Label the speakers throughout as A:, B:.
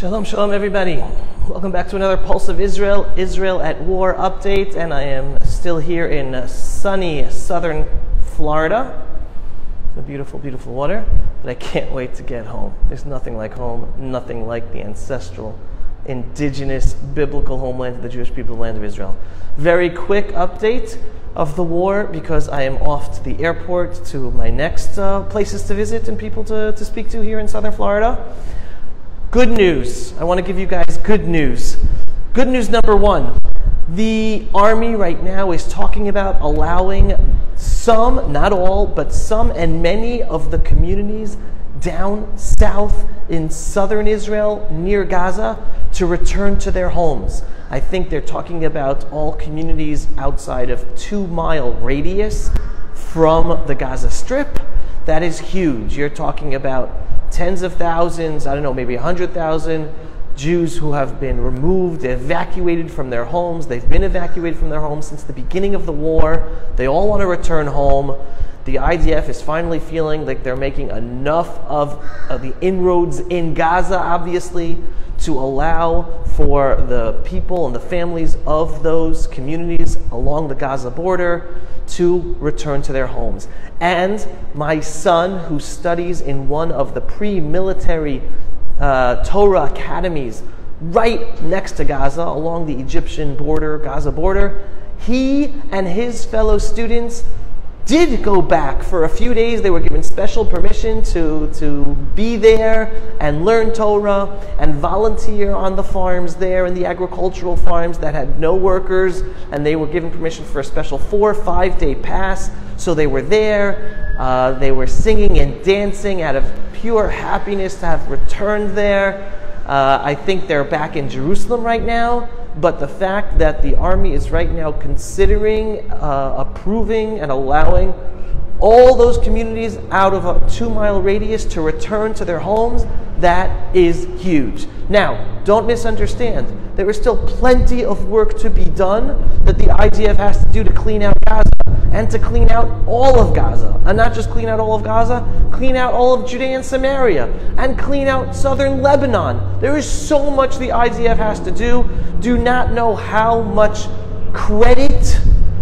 A: Shalom, shalom everybody. Welcome back to another Pulse of Israel, Israel at War update, and I am still here in sunny southern Florida. The beautiful, beautiful water, but I can't wait to get home. There's nothing like home, nothing like the ancestral, indigenous, biblical homeland of the Jewish people, the land of Israel. Very quick update of the war because I am off to the airport to my next places to visit and people to speak to here in southern Florida. Good news. I want to give you guys good news. Good news number one. The Army right now is talking about allowing some, not all, but some and many of the communities down south in southern Israel near Gaza to return to their homes. I think they're talking about all communities outside of 2-mile radius from the Gaza Strip. That is huge. You're talking about tens of thousands, I don't know, maybe 100,000 Jews who have been removed, evacuated from their homes. They've been evacuated from their homes since the beginning of the war. They all want to return home. The IDF is finally feeling like they're making enough of the inroads in Gaza, obviously, to allow for the people and the families of those communities along the Gaza border to return to their homes. And my son, who studies in one of the pre-military Torah academies right next to Gaza, along the Egyptian border, Gaza border, he and his fellow students did go back for a few days. They were given special permission to be there and learn Torah and volunteer on the farms there, in the agricultural farms that had no workers, and they were given permission for a special 4 or 5 day pass. So they were there, they were singing and dancing out of pure happiness to have returned there. I think they're back in Jerusalem right now. But the fact that the Army is right now considering approving and allowing all those communities out of a 2-mile radius to return to their homes, that is huge. Now, don't misunderstand. There is still plenty of work to be done that the IDF has to do to clean out Gaza and to clean out all of Gaza. And not just clean out all of Gaza, clean out all of Judea and Samaria, and clean out southern Lebanon. There is so much the IDF has to do. Do not know how much credit,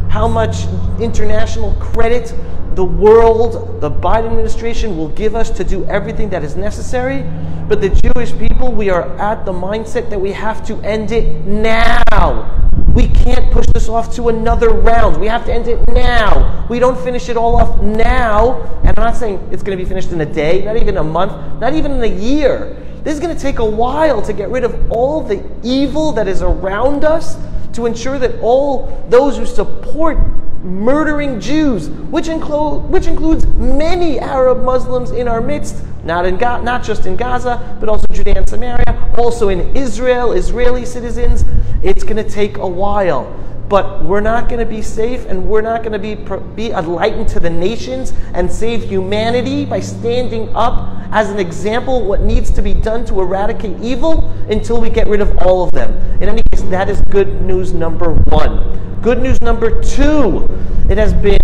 A: how much international credit the world, the Biden administration will give us to do everything that is necessary. But the Jewish people, we are at the mindset that we have to end it now. We can't push this off to another round. We have to end it now. We don't finish it all off now. And I'm not saying it's going to be finished in a day, not even a month, not even in a year. This is going to take a while to get rid of all the evil that is around us, to ensure that all those who support murdering Jews, which includes many Arab Muslims in our midst, not just in Gaza, but also Judea and Samaria, also in Israel, Israeli citizens. It's going to take a while. But we're not going to be safe, and we're not going to be a light into the nations and save humanity by standing up as an example what needs to be done to eradicate evil until we get rid of all of them. In any case, that is good news number one. Good news number two, it has been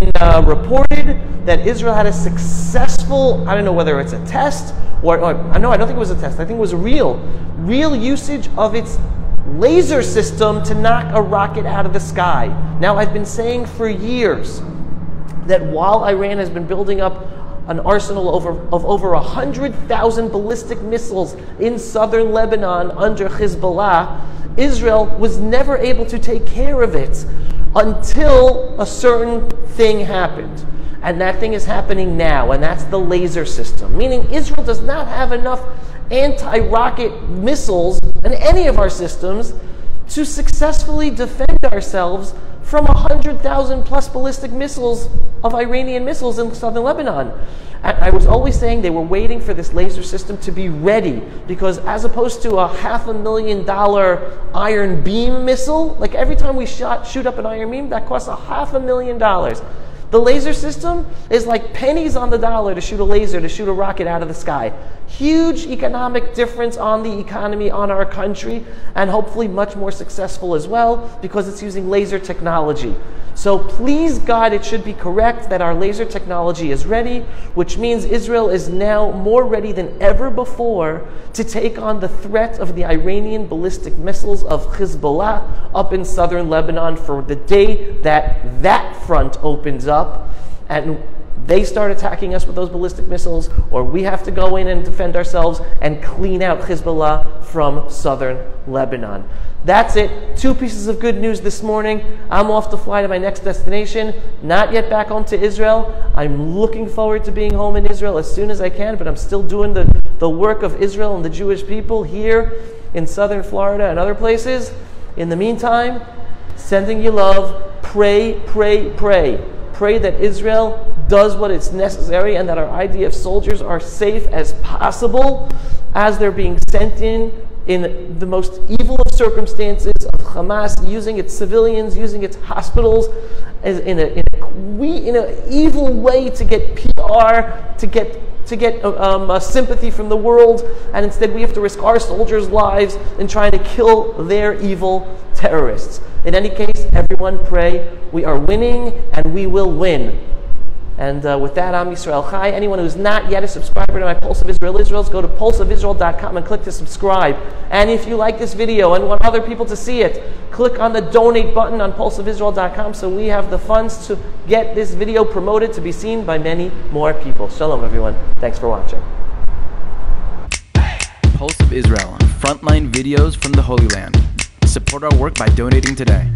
A: reported that Israel had a successful, I don't know whether it's a test, or no, I don't think it was a test. I think it was a real usage of its laser system to knock a rocket out of the sky. Now, I've been saying for years that while Iran has been building up an arsenal of over 100,000 ballistic missiles in southern Lebanon under Hezbollah, Israel was never able to take care of it until a certain thing happened. And that thing is happening now, and that's the laser system. Meaning Israel does not have enough anti-rocket missiles in any of our systems to successfully defend ourselves from 100,000 plus ballistic missiles of Iranian missiles in southern Lebanon. I was always saying they were waiting for this laser system to be ready, because as opposed to a $500,000 Iron Beam missile, like every time we shoot up an Iron Beam, that costs $500,000. The laser system is like pennies on the dollar to shoot a laser, to shoot a rocket out of the sky. Huge economic difference on the economy, on our country, and hopefully much more successful as well because it's using laser technology. So please God, it should be correct that our laser technology is ready, which means Israel is now more ready than ever before to take on the threat of the Iranian ballistic missiles of Hezbollah up in southern Lebanon for the day that that front opens up and they start attacking us with those ballistic missiles, or we have to go in and defend ourselves and clean out Hezbollah from southern Lebanon. That's it. 2 pieces of good news this morning. I'm off to fly to my next destination. Not yet back home to Israel. I'm looking forward to being home in Israel as soon as I can, but I'm still doing the work of Israel and the Jewish people here in southern Florida and other places. In the meantime, sending you love. Pray, pray, pray. Pray that Israel does what is necessary and that our IDF soldiers are safe as possible as they're being sent in the most evil of circumstances of Hamas, using its civilians, using its hospitals as in an evil way to get PR, to get sympathy from the world, and instead we have to risk our soldiers' lives in trying to kill their evil terrorists. In any case, everyone pray. We are winning and we will win. And with that, I'm Yisrael Chai. Anyone who's not yet a subscriber to my Pulse of Israel Israels, go to pulseofisrael.com and click to subscribe. And if you like this video and want other people to see it, click on the donate button on pulseofisrael.com so we have the funds to get this video promoted to be seen by many more people. Shalom, everyone. Thanks for watching.
B: Pulse of Israel, frontline videos from the Holy Land. Support our work by donating today.